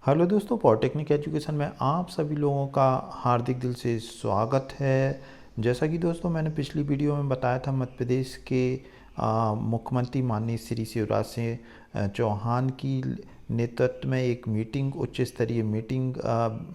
Hello दोस्तों, polytechnic education में आप सभी लोगों का हार्दिक दिल से स्वागत है। जैसा कि दोस्तों मैंने पिछली वीडियो में बताया था, मध्य प्रदेश के मुख्यमंत्री माननीय श्री शिवराज सिंह चौहान की नेतृत्व में एक मीटिंग, उच्च स्तरीय मीटिंग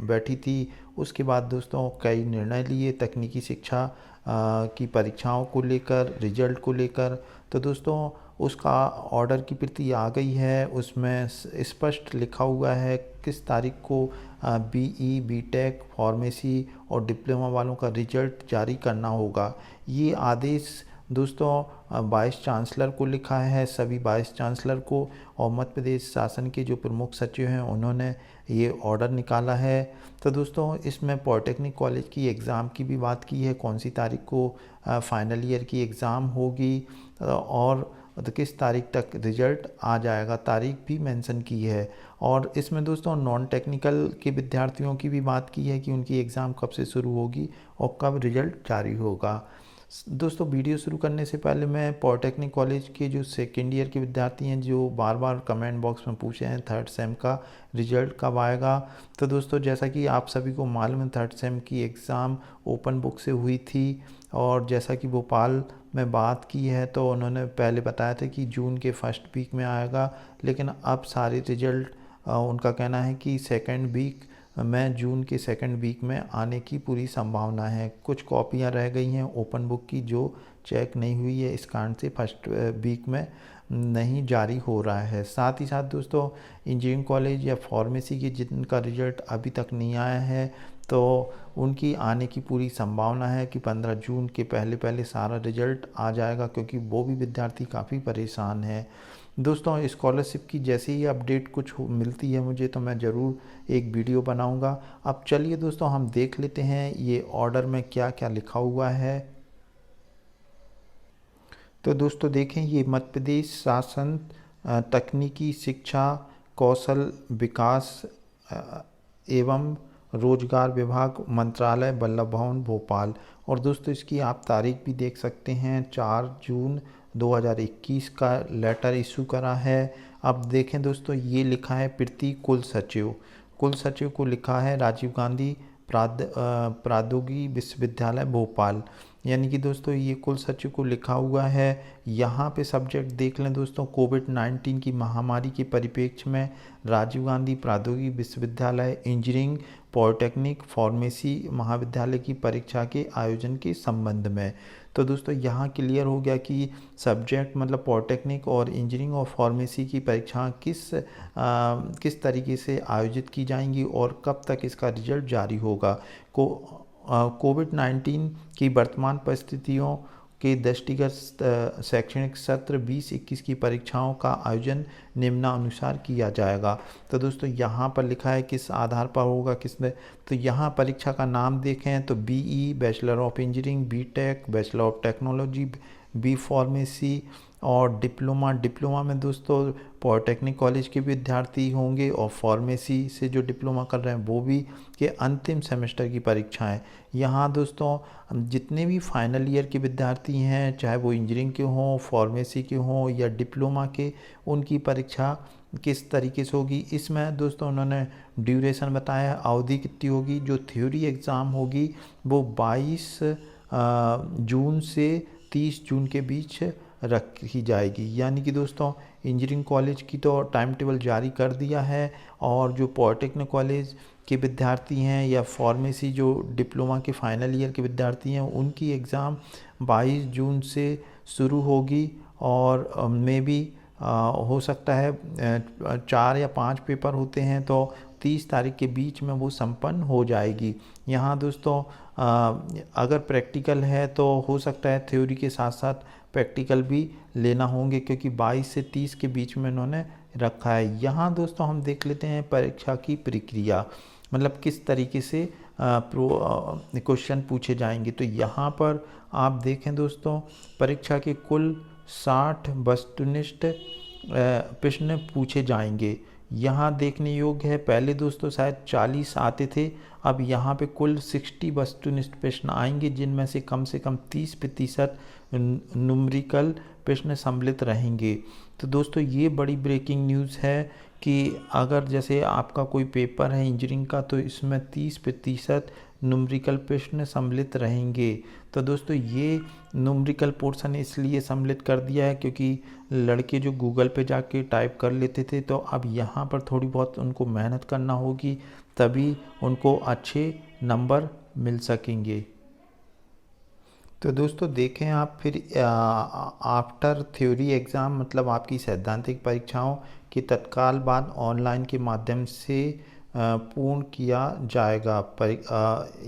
बैठी थी। उसके बाद दोस्तों कई निर्णय लिए तकनीकी शिक्षा की परीक्षाओं को लेकर, रिजल्ट को लेकर। तो दोस्तों उसका ऑर्डर की प्रति आ गई है। उसमें स्पष्ट लिखा हुआ है किस तारीख को बीई, बीटेक, फार्मेसी और डिप्लोमा वालों का रिजल्ट जारी करना होगा। ये आदेश दोस्तों वाइस चांसलर को लिखा है, सभी वाइस चांसलर को, और मध्य प्रदेश शासन के जो प्रमुख सचिव हैं उन्होंने ये ऑर्डर निकाला है। तो दोस्तों इसमें पॉलिटेक्निक कॉलेज की एग्ज़ाम की भी बात की है, कौन सी तारीख को फाइनल ईयर की एग्ज़ाम होगी और तो किस तारीख तक रिजल्ट आ जाएगा, तारीख भी मेंशन की है। और इसमें दोस्तों नॉन टेक्निकल के विद्यार्थियों की भी बात की है कि उनकी एग्ज़ाम कब से शुरू होगी और कब रिजल्ट जारी होगा। दोस्तों वीडियो शुरू करने से पहले मैं पॉलिटेक्निक कॉलेज के जो सेकेंड ईयर के विद्यार्थी हैं, जो बार बार कमेंट बॉक्स में पूछे हैं थर्ड सेम का रिजल्ट कब आएगा, तो दोस्तों जैसा कि आप सभी को मालूम है, थर्ड सेम की एग्ज़ाम ओपन बुक से हुई थी। और जैसा कि भोपाल में बात की है तो उन्होंने पहले बताया था कि जून के फर्स्ट वीक में आएगा, लेकिन अब सारे रिजल्ट उनका कहना है कि सेकेंड वीक में, जून के सेकंड वीक में आने की पूरी संभावना है। कुछ कॉपियां रह गई हैं ओपन बुक की जो चेक नहीं हुई है, इस कारण से फर्स्ट वीक में नहीं जारी हो रहा है। साथ ही साथ दोस्तों इंजीनियरिंग कॉलेज या फार्मेसी के जिनका रिजल्ट अभी तक नहीं आया है तो उनकी आने की पूरी संभावना है कि 15 जून के पहले पहले सारा रिजल्ट आ जाएगा, क्योंकि वो भी विद्यार्थी काफ़ी परेशान हैं। दोस्तों स्कॉलरशिप की जैसे ही अपडेट कुछ मिलती है मुझे तो मैं ज़रूर एक वीडियो बनाऊंगा। अब चलिए दोस्तों हम देख लेते हैं ये ऑर्डर में क्या क्या लिखा हुआ है। तो दोस्तों देखें, ये मध्य प्रदेश शासन तकनीकी शिक्षा कौशल विकास एवं रोजगार विभाग, मंत्रालय, वल्लभ भवन, भोपाल। और दोस्तों इसकी आप तारीख भी देख सकते हैं, 4 जून 2021 का लेटर इशू करा है। अब देखें दोस्तों, ये लिखा है प्रति कुल सचिव, कुल सचिव को लिखा है राजीव गांधी प्रौद्योगिकी विश्वविद्यालय भोपाल। यानी कि दोस्तों ये कुल सचिव को लिखा हुआ है। यहाँ पे सब्जेक्ट देख लें दोस्तों, कोविड-19 की महामारी के परिप्रेक्ष्य में राजीव गांधी प्रौद्योगिकी विश्वविद्यालय इंजीनियरिंग, पॉलिटेक्निक, फार्मेसी महाविद्यालय की परीक्षा के आयोजन के संबंध में। तो दोस्तों यहाँ क्लियर हो गया कि सब्जेक्ट मतलब पॉलिटेक्निक और इंजीनियरिंग और फार्मेसी की परीक्षा किस तरीके से आयोजित की जाएंगी और कब तक इसका रिजल्ट जारी होगा। कोविड-19 की वर्तमान परिस्थितियों के दृष्टिगत शैक्षणिक सत्र 2021 की परीक्षाओं का आयोजन निम्नानुसार किया जाएगा। तो दोस्तों यहाँ पर लिखा है किस आधार पर होगा, किसने, तो यहाँ परीक्षा का नाम देखें तो BE bachelor of engineering, BTech bachelor of technology, B pharmacy और डिप्लोमा में दोस्तों पॉलिटेक्निक कॉलेज के विद्यार्थी होंगे और फार्मेसी से जो डिप्लोमा कर रहे हैं वो भी के अंतिम सेमेस्टर की परीक्षाएं। यहाँ दोस्तों जितने भी फाइनल ईयर के विद्यार्थी हैं, चाहे वो इंजीनियरिंग के हों, फार्मेसी के हों या डिप्लोमा के, उनकी परीक्षा किस तरीके से होगी। इसमें दोस्तों उन्होंने ड्यूरेशन बताया, अवधि कितनी होगी। जो थ्योरी एग्ज़ाम होगी वो 22 जून से 30 जून के बीच रखी जाएगी। यानी कि दोस्तों इंजीनियरिंग कॉलेज की तो टाइम टेबल जारी कर दिया है, और जो पॉलिटेक्निक कॉलेज के विद्यार्थी हैं या फार्मेसी जो डिप्लोमा के फाइनल ईयर के विद्यार्थी हैं उनकी एग्ज़ाम 22 जून से शुरू होगी। और मे भी हो सकता है 4 या 5 पेपर होते हैं तो 30 तारीख के बीच में वो संपन्न हो जाएगी। यहाँ दोस्तों अगर प्रैक्टिकल है तो हो सकता है थ्योरी के साथ साथ प्रैक्टिकल भी लेना होंगे, क्योंकि 22 से 30 के बीच में इन्होंने रखा है। यहाँ दोस्तों हम देख लेते हैं परीक्षा की प्रक्रिया, मतलब किस तरीके से क्वेश्चन पूछे जाएंगे। तो यहाँ पर आप देखें दोस्तों, परीक्षा के कुल 60 वस्तुनिष्ठ प्रश्न पूछे जाएंगे। यहाँ देखने योग्य है, पहले दोस्तों शायद 40 आते थे, अब यहाँ पे कुल 60 वस्तुनिष्ठ प्रश्न आएंगे, जिनमें से कम 30% न्यूमेरिकल प्रश्न सम्मिलित रहेंगे। तो दोस्तों ये बड़ी ब्रेकिंग न्यूज़ है कि अगर जैसे आपका कोई पेपर है इंजीनियरिंग का तो इसमें 30% न्यूमेरिकल प्रश्न सम्मिलित रहेंगे। तो दोस्तों ये न्यूमेरिकल पोर्शन इसलिए सम्मिलित कर दिया है क्योंकि लड़के जो गूगल पे जाके टाइप कर लेते थे, तो अब यहाँ पर थोड़ी बहुत उनको मेहनत करना होगी, तभी उनको अच्छे नंबर मिल सकेंगे। तो दोस्तों देखें आप फिर आफ्टर थ्योरी एग्ज़ाम मतलब आपकी सैद्धांतिक परीक्षाओं के तत्काल बाद ऑनलाइन के माध्यम से पूर्ण किया जाएगा।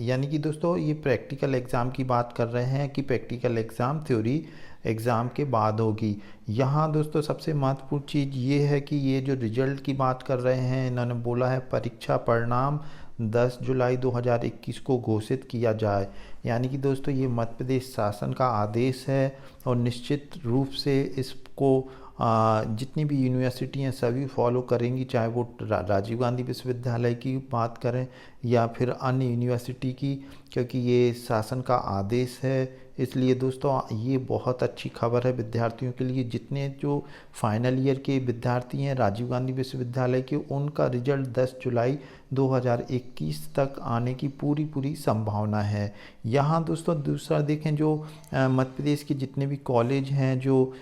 यानी कि दोस्तों ये प्रैक्टिकल एग्ज़ाम की बात कर रहे हैं कि प्रैक्टिकल एग्ज़ाम थ्योरी एग्ज़ाम के बाद होगी। यहाँ दोस्तों सबसे महत्वपूर्ण चीज़ ये है कि ये जो रिजल्ट की बात कर रहे हैं, इन्होंने बोला है परीक्षा परिणाम 10 जुलाई 2021 को घोषित किया जाए। यानी कि दोस्तों ये मध्य प्रदेश शासन का आदेश है और निश्चित रूप से इसको जितनी भी यूनिवर्सिटी हैं सभी फॉलो करेंगी, चाहे वो राजीव गांधी विश्वविद्यालय की बात करें या फिर अन्य यूनिवर्सिटी की, क्योंकि ये शासन का आदेश है। इसलिए दोस्तों ये बहुत अच्छी खबर है विद्यार्थियों के लिए। जितने जो फाइनल ईयर के विद्यार्थी हैं राजीव गांधी विश्वविद्यालय के, उनका रिजल्ट 10 जुलाई 2021 तक आने की पूरी संभावना है। यहाँ दोस्तों दूसरा देखें, जो मध्य प्रदेश के जितने भी कॉलेज हैं जो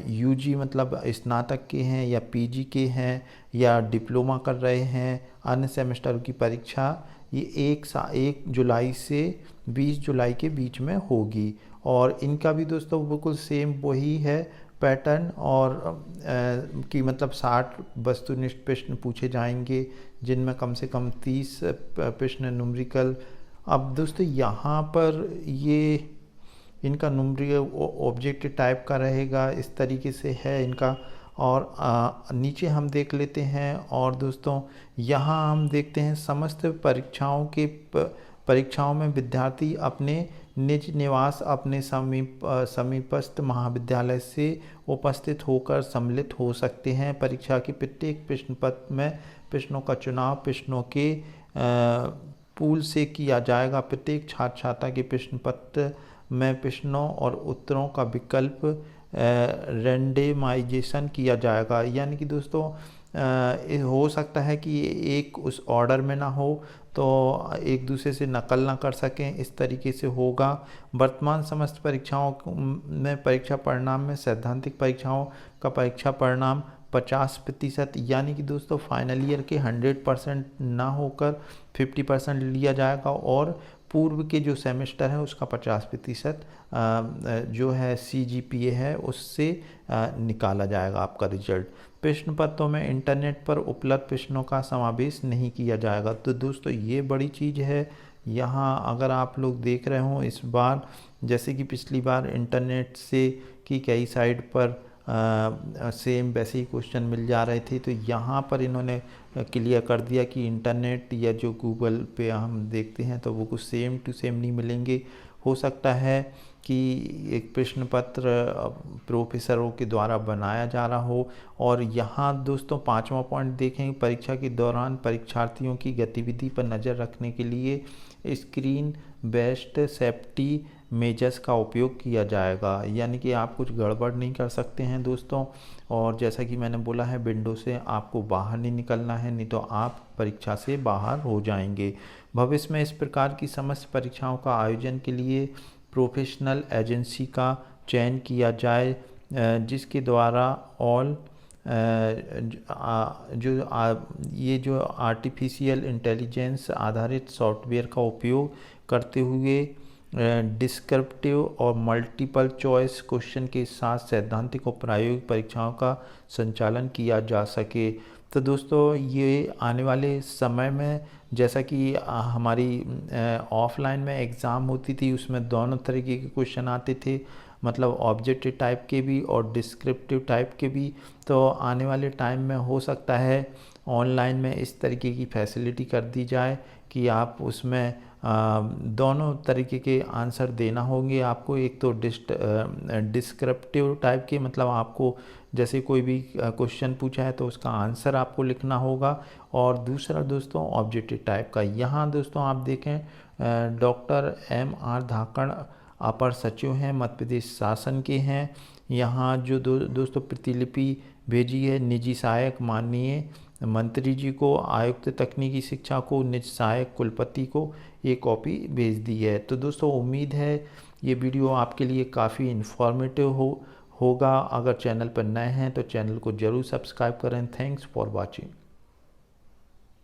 यूजी मतलब स्नातक के हैं या पीजी के हैं या डिप्लोमा कर रहे हैं, अन्य सेमेस्टर की परीक्षा ये 1 जुलाई से 20 जुलाई के बीच में होगी। और इनका भी दोस्तों बिल्कुल सेम वही है पैटर्न, और कि मतलब 60 वस्तुनिष्ठ प्रश्न पूछे जाएंगे जिनमें कम से कम 30 प्रश्न न्यूमेरिकल। अब दोस्तों यहाँ पर ये इनका न्यूमेरिकल ऑब्जेक्टिव टाइप का रहेगा, इस तरीके से है इनका। और नीचे हम देख लेते हैं, और दोस्तों यहाँ हम देखते हैं समस्त परीक्षाओं में विद्यार्थी अपने निज निवास अपने समीपस्थ महाविद्यालय से उपस्थित होकर सम्मिलित हो सकते हैं। परीक्षा के प्रत्येक प्रश्न पत्र में प्रश्नों का चुनाव प्रश्नों के पूल से किया जाएगा। प्रत्येक छात्र छात्रा के प्रश्न पत्र में प्रश्नों और उत्तरों का विकल्प रेंडमाइजेशन किया जाएगा। यानी कि दोस्तों हो सकता है कि एक उस ऑर्डर में ना हो तो एक दूसरे से नकल ना कर सकें, इस तरीके से होगा। वर्तमान समस्त परीक्षाओं में परीक्षा परिणाम में सैद्धांतिक परीक्षाओं का परीक्षा परिणाम 50% यानी कि दोस्तों फाइनल ईयर के 100% ना होकर 50% लिया जाएगा, और पूर्व के जो सेमेस्टर है उसका 50% जो है CGPA है उससे निकाला जाएगा आपका रिजल्ट। प्रश्न पत्रों में इंटरनेट पर उपलब्ध प्रश्नों का समावेश नहीं किया जाएगा। तो दोस्तों ये बड़ी चीज़ है। यहाँ अगर आप लोग देख रहे हो इस बार, जैसे कि पिछली बार इंटरनेट से की कई साइट पर सेम वैसे ही क्वेश्चन मिल जा रहे थे, तो यहाँ पर इन्होंने क्लियर कर दिया कि इंटरनेट या जो गूगल पे हम देखते हैं तो वो कुछ सेम टू सेम नहीं मिलेंगे। हो सकता है कि एक प्रश्न पत्र प्रोफेसरों के द्वारा बनाया जा रहा हो। और यहाँ दोस्तों 5वां पॉइंट देखें, परीक्षा के दौरान परीक्षार्थियों की गतिविधि पर नज़र रखने के लिए स्क्रीन बेस्ड सेफ्टी मेजर्स का उपयोग किया जाएगा। यानी कि आप कुछ गड़बड़ नहीं कर सकते हैं दोस्तों। और जैसा कि मैंने बोला है, विंडो से आपको बाहर नहीं निकलना है, नहीं तो आप परीक्षा से बाहर हो जाएंगे। भविष्य में इस प्रकार की समस्त परीक्षाओं का आयोजन के लिए प्रोफेशनल एजेंसी का चयन किया जाए, जिसके द्वारा ये जो आर्टिफिशियल इंटेलिजेंस आधारित सॉफ्टवेयर का उपयोग करते हुए डिस्क्रिप्टिव और मल्टीपल चॉइस क्वेश्चन के साथ सैद्धांतिक और प्रायोगिक परीक्षाओं का संचालन किया जा सके। तो दोस्तों ये आने वाले समय में, जैसा कि हमारी ऑफलाइन में एग्ज़ाम होती थी उसमें दोनों तरीके के क्वेश्चन आते थे, मतलब ऑब्जेक्टिव टाइप के भी और डिस्क्रिप्टिव टाइप के भी। तो आने वाले टाइम में हो सकता है ऑनलाइन में इस तरीके की फैसिलिटी कर दी जाए कि आप उसमें दोनों तरीके के आंसर देना होंगे आपको। एक तो डिस्क्रिप्टिव टाइप के, मतलब आपको जैसे कोई भी क्वेश्चन पूछा है तो उसका आंसर आपको लिखना होगा, और दूसरा दोस्तों ऑब्जेक्टिव टाइप का। यहाँ दोस्तों आप देखें डॉक्टर MR धाकड़ अपर सचिव हैं, मध्य प्रदेश शासन के हैं। यहाँ जो दोस्तों प्रतिलिपि भेजी है निजी सहायक माननीय मंत्री जी को, आयुक्त तकनीकी शिक्षा को, निज सहायक कुलपति को ये कॉपी भेज दी है। तो दोस्तों उम्मीद है ये वीडियो आपके लिए काफ़ी इन्फॉर्मेटिव होगा। अगर चैनल पर नए हैं तो चैनल को ज़रूर सब्सक्राइब करें। Thanks for watching.